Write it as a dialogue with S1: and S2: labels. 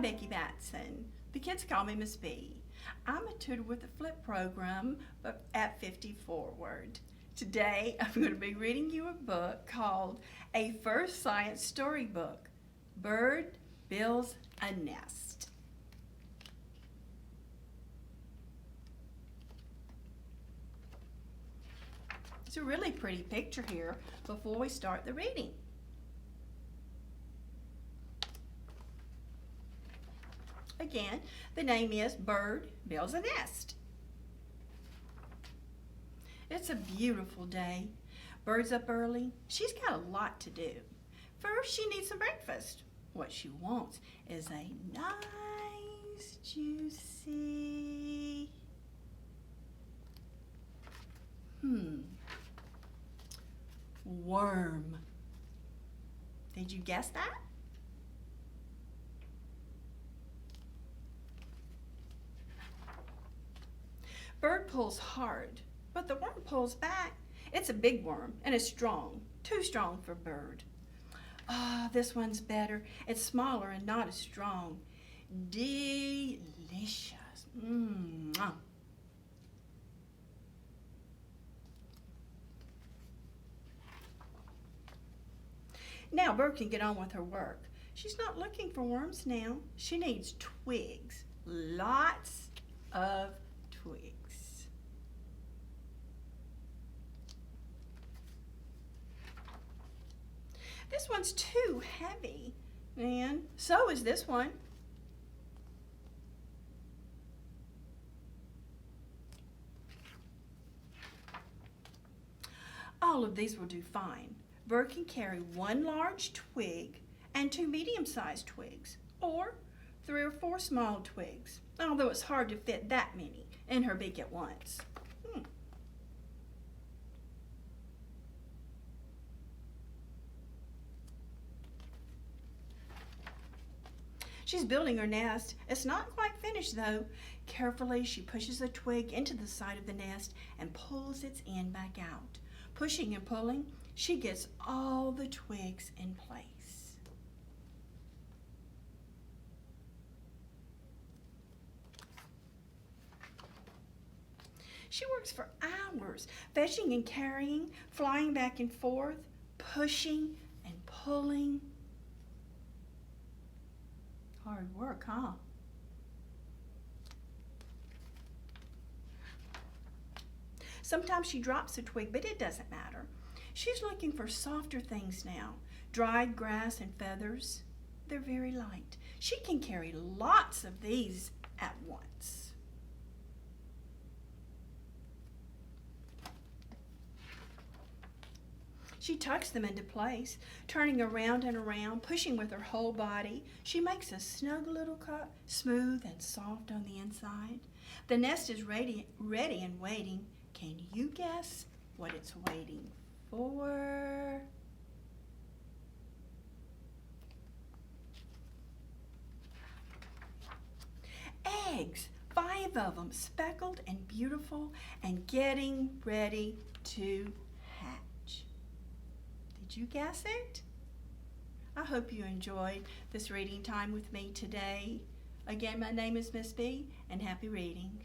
S1: Becky Batson. The kids call me Miss B. I'm a tutor with the FLIP program at 50 Forward. Today I'm going to be reading you a book called A First Science Storybook. Bird Builds a Nest. It's a really pretty picture here before we start the reading. Again, the name is Bird Builds a Nest. It's a beautiful day. Bird's up early. She's got a lot to do. First, she needs some breakfast. What she wants is a nice, juicy, worm. Did you guess that? Bird pulls hard, but the worm pulls back. It's a big worm and it's strong, too strong for Bird. This one's better. It's smaller and not as strong. Delicious. Now Bird can get on with her work. She's not looking for worms now. She needs twigs. Lots of twigs. This one's too heavy, and so is this one. All of these will do fine. Bird can carry one large twig and two medium-sized twigs, or 3 or 4 small twigs, although it's hard to fit that many in her beak at once. She's building her nest. It's not quite finished though. Carefully, she pushes a twig into the side of the nest and pulls its end back out. Pushing and pulling, she gets all the twigs in place. She works for hours, fetching and carrying, flying back and forth, pushing and pulling. Hard work, huh? Sometimes she drops a twig, but it doesn't matter. She's looking for softer things now. Dried grass and feathers. They're very light. She can carry lots of these at once. She tucks them into place, turning around and around, pushing with her whole body. She makes a snug little cup, smooth and soft on the inside. The nest is ready and waiting. Can you guess what it's waiting for? Eggs, 5 of them, speckled and beautiful and getting ready to hatch. Did you guess it? I hope you enjoyed this reading time with me today. Again, my name is Miss B, and happy reading.